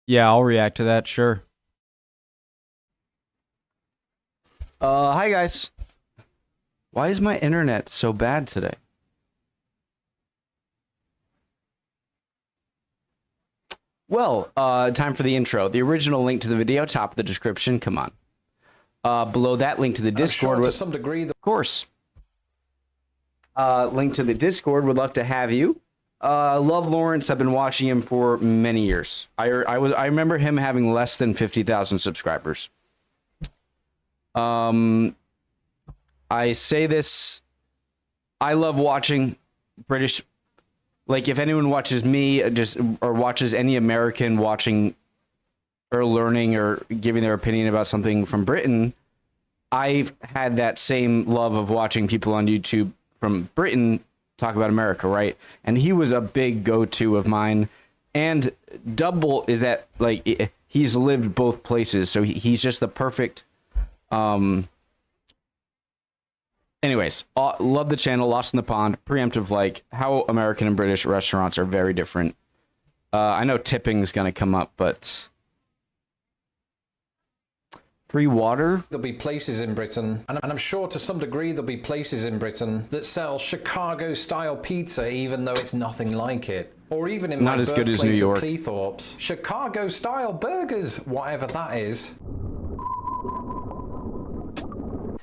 Yeah, I'll react to that, sure. Hi guys. Why is my internet so bad today? Well, time for the intro. The original link to the video, top of the description. Come on. Below that, link to the Discord. To some degree, of course. Link to the Discord. Would love to have you. Love Lawrence. I've been watching him for many years. I remember him having less than 50,000 subscribers. I say this. I love watching British. Like, if anyone watches me, or watches any American watching or learning or giving their opinion about something from Britain, I've had that same love of watching people on YouTube from Britain talk about America, right? And he was a big go-to of mine. And double is that, like, he's lived both places, so he's just the perfect. Anyways, love the channel, Lost in the Pond, preemptive, like how American and British restaurants are very different. I know tipping is going to come up, but free water? There'll be places in Britain, and I'm sure to some degree there'll be places in Britain that sell Chicago-style pizza, even though it's nothing like it. Or even in not my as good as New York. Cleethorpes, Chicago-style burgers, whatever that is.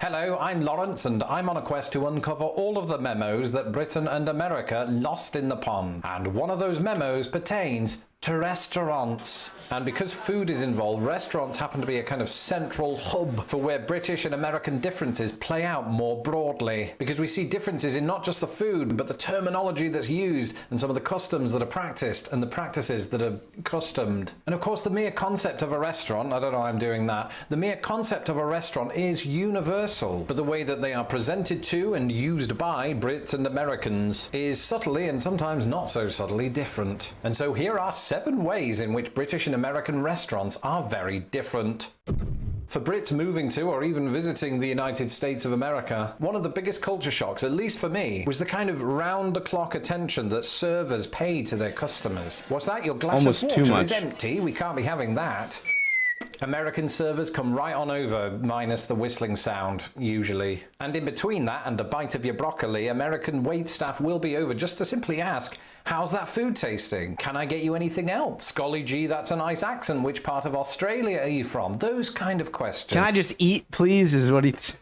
Hello, I'm Lawrence, and I'm on a quest to uncover all of the memos that Britain and America lost in the pond. And one of those memos pertains to restaurants. And because food is involved, restaurants happen to be a kind of central hub for where British and American differences play out more broadly. Because we see differences in not just the food, but the terminology that's used, and some of the customs that are practiced, and the practices that are customed. And of course, the mere concept of a restaurant, I don't know why I'm doing that, the mere concept of a restaurant is universal, but the way that they are presented to and used by Brits and Americans is subtly, and sometimes not so subtly, different. And so here are 7 ways in which British and American restaurants are very different. For Brits moving to or even visiting the United States of America, one of the biggest culture shocks, at least for me, was the kind of round-the-clock attention that servers pay to their customers. What's that? Your glass Almost of too water much. is empty? We can't be having that. American servers come right on over, minus the whistling sound, usually. And in between that and a bite of your broccoli, American waitstaff will be over just to simply ask, how's that food tasting? Can I get you anything else? Golly gee, that's a nice accent. Which part of Australia are you from? Those kind of questions. Can I just eat, please, is what he's...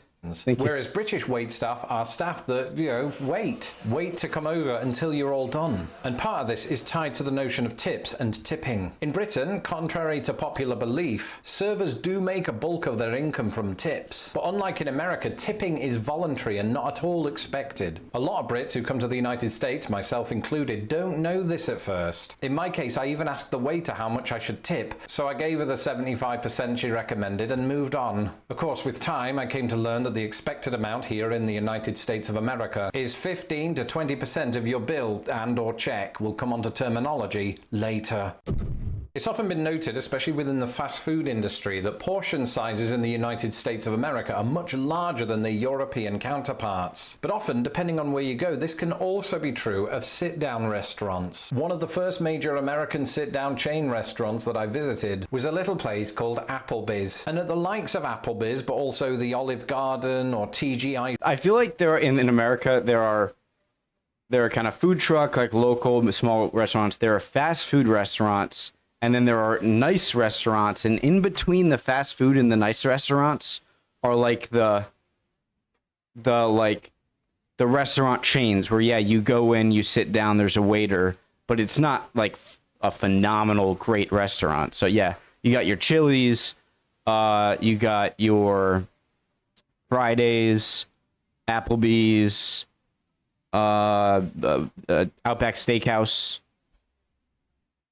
Whereas British waitstaff are staff that, wait to come over until you're all done. And part of this is tied to the notion of tips and tipping. In Britain, contrary to popular belief, servers do make a bulk of their income from tips. But unlike in America, tipping is voluntary and not at all expected. A lot of Brits who come to the United States, myself included, don't know this at first. In my case, I even asked the waiter how much I should tip, so I gave her the 75% she recommended and moved on. Of course, with time, I came to learn that the expected amount here in the United States of America is 15 to 20% of your bill and or check. Will come onto terminology later. It's often been noted, especially within the fast food industry, that portion sizes in the United States of America are much larger than their European counterparts. But often, depending on where you go, this can also be true of sit-down restaurants. One of the first major American sit-down chain restaurants that I visited was a little place called Applebee's. And at the likes of Applebee's, but also the Olive Garden or TGI... I feel like there in America, there are kind of food truck, like local, small restaurants. There are fast food restaurants. And then there are nice restaurants, and in between the fast food and the nice restaurants are like the restaurant chains where, yeah, you go in, you sit down, there's a waiter, but it's not like a phenomenal, great restaurant. So yeah, you got your Chili's, you got your Fridays, Applebee's, Outback Steakhouse,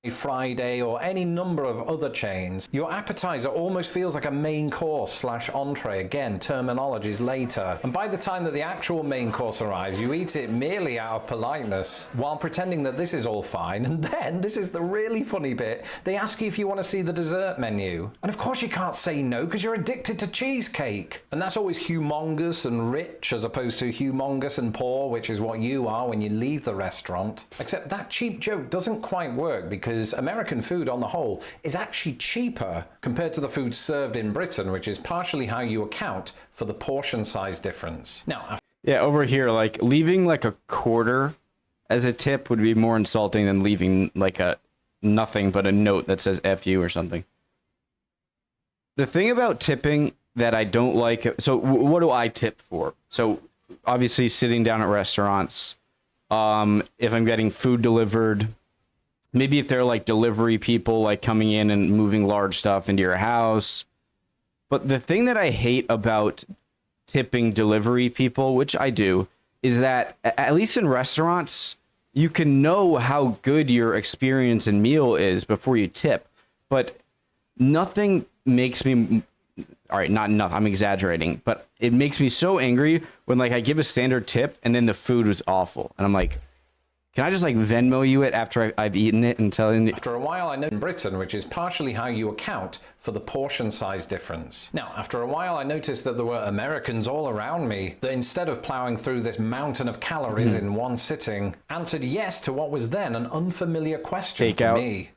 Friday, or any number of other chains, your appetizer almost feels like a main course / entree. Again, terminologies later. And by the time that the actual main course arrives, you eat it merely out of politeness, while pretending that this is all fine. And then, this is the really funny bit, they ask you if you want to see the dessert menu. And of course you can't say no, because you're addicted to cheesecake. And that's always humongous and rich, as opposed to humongous and poor, which is what you are when you leave the restaurant. Except that cheap joke doesn't quite work, because because American food on the whole is actually cheaper compared to the food served in Britain, which is partially how you account for the portion size difference. Now, Yeah, over here, like leaving like a quarter as a tip would be more insulting than leaving like a nothing but a note that says F you or something. The thing about tipping that I don't like, so what do I tip for? So obviously sitting down at restaurants, if I'm getting food delivered, maybe if they're like delivery people like coming in and moving large stuff into your house. But the thing that I hate about tipping delivery people, which I do, is that at least in restaurants, you can know how good your experience and meal is before you tip. But nothing makes me, all right, not enough, I'm exaggerating, but it makes me so angry when like I give a standard tip and then the food was awful. And I'm like, can I just like Venmo you it after I've eaten it and tell you? after a while, I know in Britain, which is partially how you account for the portion size difference. Now, after a while, I noticed that there were Americans all around me that instead of plowing through this mountain of calories in one sitting, answered yes to what was then an unfamiliar question to me.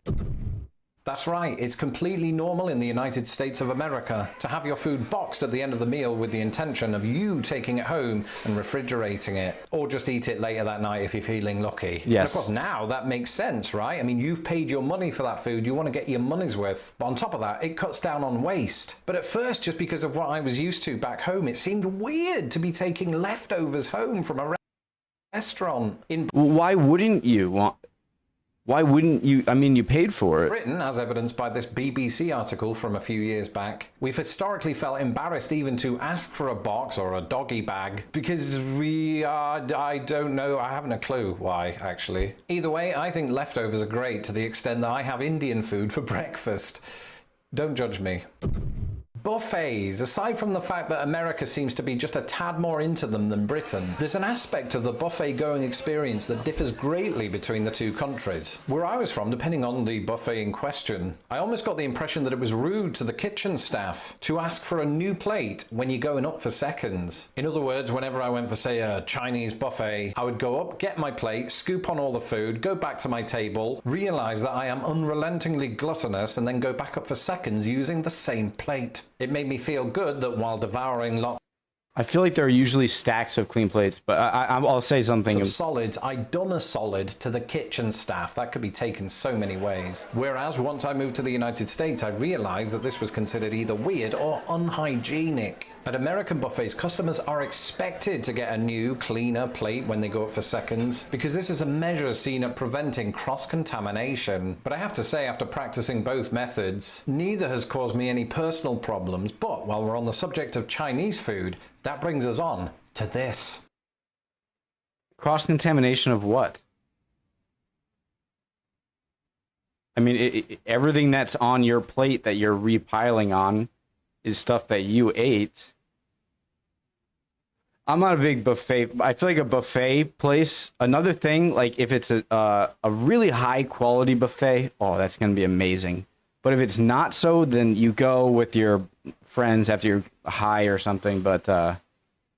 That's right, it's completely normal in the United States of America to have your food boxed at the end of the meal with the intention of you taking it home and refrigerating it, or just eat it later that night if you're feeling lucky. Yes. And of course, now that makes sense, right? I mean, you've paid your money for that food, you want to get your money's worth. But on top of that, it cuts down on waste. But at first, just because of what I was used to back home, it seemed weird to be taking leftovers home from a restaurant. In Why wouldn't you want? Why wouldn't you? I mean, you paid for it. Britain, as evidenced by this BBC article from a few years back, we've historically felt embarrassed even to ask for a box or a doggy bag because we are, I don't know, I haven't a clue why, actually. Either way, I think leftovers are great to the extent that I have Indian food for breakfast. Don't judge me. Buffets. Aside from the fact that America seems to be just a tad more into them than Britain, there's an aspect of the buffet going experience that differs greatly between the two countries. Where I was from, depending on the buffet in question, I almost got the impression that it was rude to the kitchen staff to ask for a new plate when you're going up for seconds. In other words, whenever I went for, say, a Chinese buffet, I would go up, get my plate, scoop on all the food, go back to my table, realize that I am unrelentingly gluttonous, and then go back up for seconds using the same plate. It made me feel good that while devouring lots I feel like there are usually stacks of clean plates, but I'll say something. of solids, I done a solid to the kitchen staff. That could be taken so many ways. Whereas once I moved to the United States, I realized that this was considered either weird or unhygienic. At American buffets, customers are expected to get a new, cleaner plate when they go up for seconds, because this is a measure seen at preventing cross-contamination. But I have to say, after practicing both methods, neither has caused me any personal problems. But while we're on the subject of Chinese food, that brings us on to this. Cross-contamination of what? I mean, everything that's on your plate that you're repiling on is stuff that you ate. I'm not a big buffet. I feel like a buffet place. Another thing, like if it's a really high quality buffet, oh, that's gonna be amazing. But if it's not so, then you go with your friends after you're high or something. But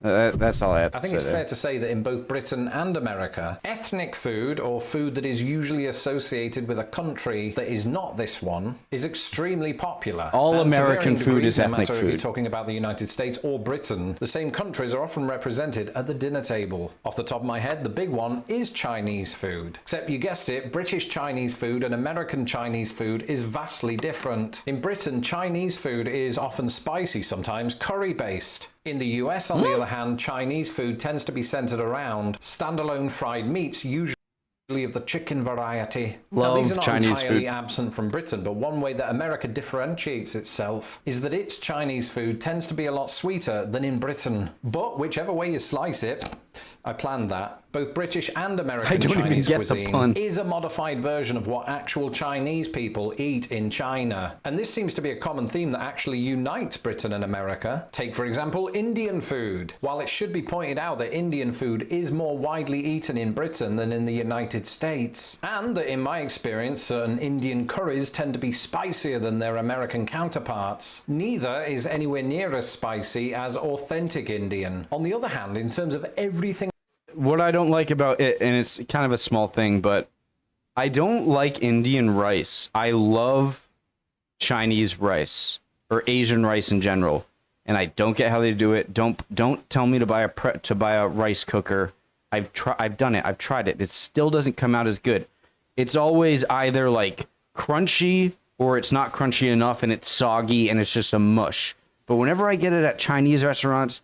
that's all I have to say. I think it's fair to say that in both Britain and America, ethnic food, or food that is usually associated with a country that is not this one, is extremely popular. All And to American varying food degrees, is no ethnic matter if you're food. talking about the United States or Britain, the same countries are often represented at the dinner table. Off the top of my head, the big one is Chinese food. Except you guessed it, British Chinese food and American Chinese food is vastly different. In Britain, Chinese food is often spicy, sometimes curry-based. In the US, on the other hand, Chinese food tends to be centered around standalone fried meats, usually of the chicken variety. Now, these are not Chinese entirely food. absent from Britain, but one way that America differentiates itself is that its Chinese food tends to be a lot sweeter than in Britain. But whichever way you slice it, I planned that. Both British and American Chinese cuisine is a modified version of what actual Chinese people eat in China. And this seems to be a common theme that actually unites Britain and America. Take, for example, Indian food. While it should be pointed out that Indian food is more widely eaten in Britain than in the United States, and that in my experience, certain Indian curries tend to be spicier than their American counterparts, neither is anywhere near as spicy as authentic Indian. On the other hand, in terms of everything What I don't like about it, and it's kind of a small thing, but I don't like Indian rice. I love Chinese rice or Asian rice in general, and I don't get how they do it. Don't tell me to buy a rice cooker. I've done it. I've tried it. It still doesn't come out as good. It's always either like crunchy or it's not crunchy enough and it's soggy and it's just a mush. But whenever I get it at Chinese restaurants,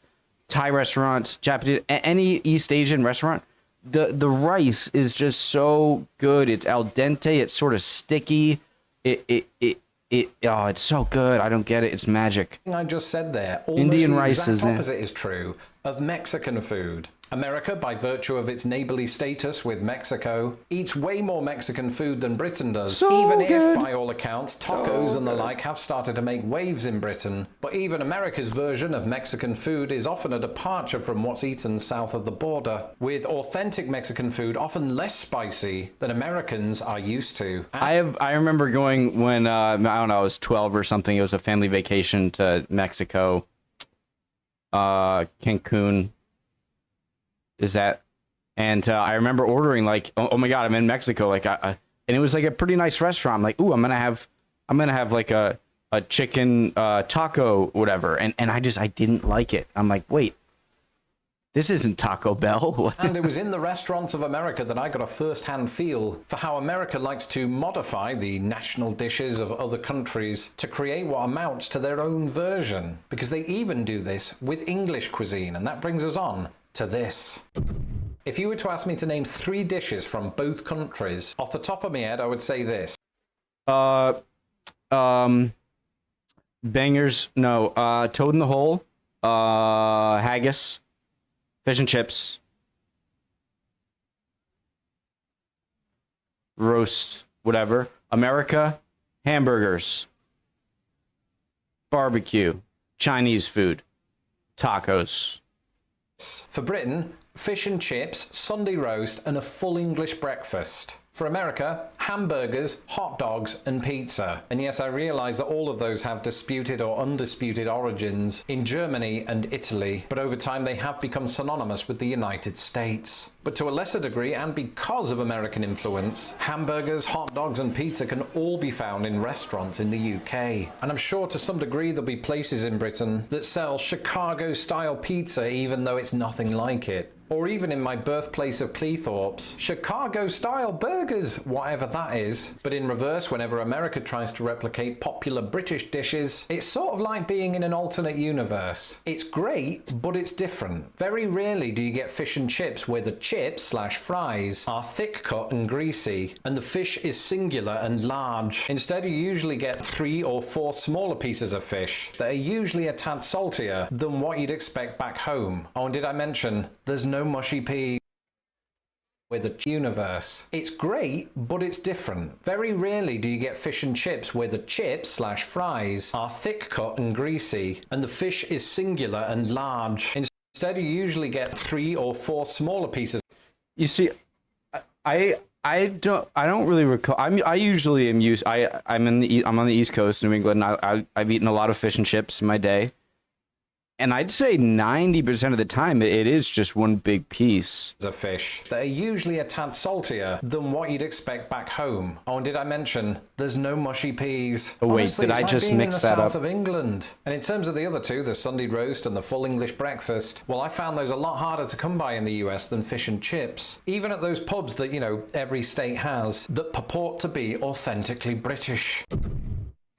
Thai restaurants, Japanese, any East Asian restaurant, the rice is just so good. It's al dente. It's sort of sticky. It's so good. I don't get it. It's magic. I just said there, almost Indian the rice exact opposite is true of Mexican food. America, by virtue of its neighborly status with Mexico, eats way more Mexican food than Britain does. Even if, by all accounts, tacos and the like have started to make waves in Britain. But even America's version of Mexican food is often a departure from what's eaten south of the border, with authentic Mexican food often less spicy than Americans are used to. I remember going when, I don't know, I was 12 or something. It was a family vacation to Mexico, Cancun. Is that, and I remember ordering like, oh my God, I'm in Mexico. Like, and it was like a pretty nice restaurant. I'm like, ooh, I'm gonna have like a chicken taco, whatever. And I didn't like it. I'm like, wait, this isn't Taco Bell. And it was in the restaurants of America that I got a first-hand feel for how America likes to modify the national dishes of other countries to create what amounts to their own version. Because they even do this with English cuisine, and that brings us on to this. If you were to ask me to name 3 dishes from both countries, off the top of my head, I would say this. Bangers, no, Toad in the Hole, haggis, fish and chips, roast, whatever. America, hamburgers, barbecue, Chinese food, tacos. For Britain, fish and chips, Sunday roast, and a full English breakfast. For America, hamburgers, hot dogs, and pizza. And yes, I realize that all of those have disputed or undisputed origins in Germany and Italy, but over time they have become synonymous with the United States. But to a lesser degree, and because of American influence, hamburgers, hot dogs, and pizza can all be found in restaurants in the UK. And I'm sure to some degree there'll be places in Britain that sell Chicago-style pizza even though it's nothing like it. Or even in my birthplace of Cleethorpes, Chicago-style burgers, whatever that is. But in reverse, whenever America tries to replicate popular British dishes, it's sort of like being in an alternate universe. It's great, but it's different. Very rarely do you get fish and chips where the chips/fries are thick cut and greasy, and the fish is singular and large. Instead, you usually get 3 or 4 smaller pieces of fish that are usually a tad saltier than what you'd expect back home. Oh, and did I mention, there's no mushy peas with the universe. It's great, but it's different. Very rarely do you get fish and chips where the chips/fries are thick cut and greasy, and the fish is singular and large. Instead, you usually get 3 or 4 smaller pieces. You see, I don't really recall. I'm on the East Coast, New England. I've eaten a lot of fish and chips in my day. And I'd say 90% of the time, it is just one big piece of fish that are usually a tad saltier than what you'd expect back home. Oh, and did I mention there's no mushy peas? Oh wait, Honestly, did I just mix that up? South of England. And in terms of the other two, the Sunday roast and the full English breakfast, well, I found those a lot harder to come by in the US than fish and chips. Even at those pubs that, you know, every state has that purport to be authentically British.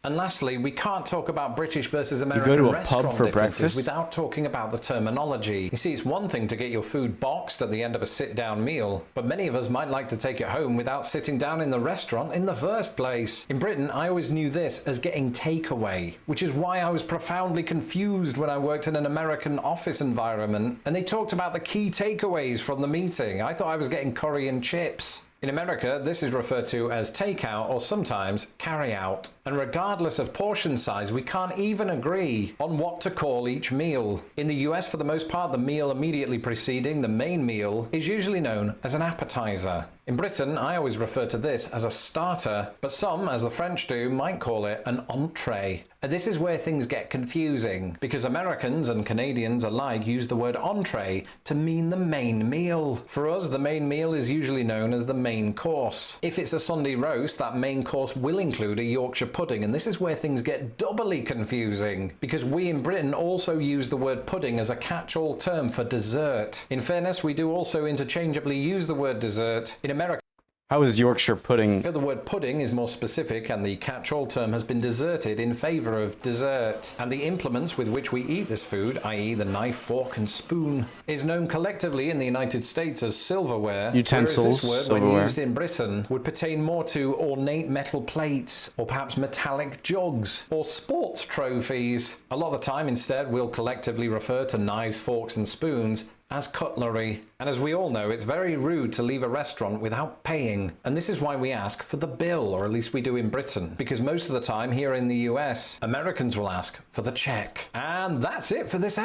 And lastly, we can't talk about British versus American restaurant differences without talking about the terminology. You see, it's one thing to get your food boxed at the end of a sit-down meal, but many of us might like to take it home without sitting down in the restaurant in the first place. In Britain, I always knew this as getting takeaway, which is why I was profoundly confused when I worked in an American office environment, and they talked about the key takeaways from the meeting. I thought I was getting curry and chips. In America, this is referred to as takeout or sometimes carry out. And regardless of portion size, we can't even agree on what to call each meal. In the US, for the most part, the meal immediately preceding the main meal is usually known as an appetizer. In Britain, I always refer to this as a starter, but some, as the French do, might call it an entree. And this is where things get confusing, because Americans and Canadians alike use the word entree to mean the main meal. For us, the main meal is usually known as the main course. If it's a Sunday roast, that main course will include a Yorkshire pudding, and this is where things get doubly confusing, because we in Britain also use the word pudding as a catch-all term for dessert. In fairness, we do also interchangeably use the word dessert. In America, How is Yorkshire pudding? the word pudding is more specific, and the catch-all term has been deserted in favour of dessert. And the implements with which we eat this food, i.e. the knife, fork and spoon, is known collectively in the United States as silverware. Utensils, whereas this word, silverware. when used in Britain, would pertain more to ornate metal plates, or perhaps metallic jugs, or sports trophies. A lot of the time, instead, we'll collectively refer to knives, forks and spoons as cutlery. And as we all know, it's very rude to leave a restaurant without paying. And this is why we ask for the bill, or at least we do in Britain. Because most of the time here in the US, Americans will ask for the check. And that's it for this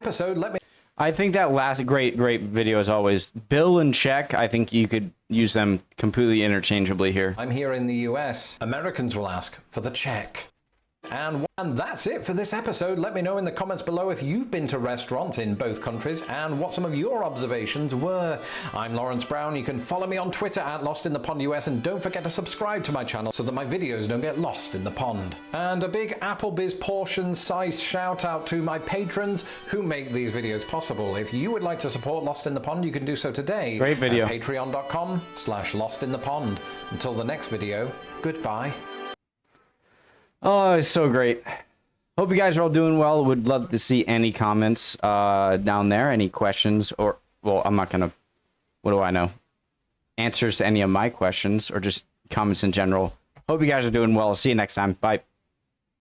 episode. I think that last great video as always. Bill and check, I think you could use them completely interchangeably here. I'm here in the US. Americans will ask for the check. And that's it for this episode. Let me know in the comments below if you've been to restaurants in both countries and what some of your observations were. I'm Lawrence Brown. You can follow me on Twitter at LostInThePondUS, and don't forget to subscribe to my channel so that my videos don't get lost in the pond. And a big Applebee's portion-sized shout out to my patrons who make these videos possible. If you would like to support Lost in the Pond, you can do so today. Great video. At patreon.com/LostInThePond. Until the next video, goodbye. Oh, it's so great. Hope you guys are all doing well. Would love to see any comments down there, any questions, or, well, I'm not gonna, what do I know? Answers to any of my questions, or just comments in general. Hope you guys are doing well. See you next time. Bye.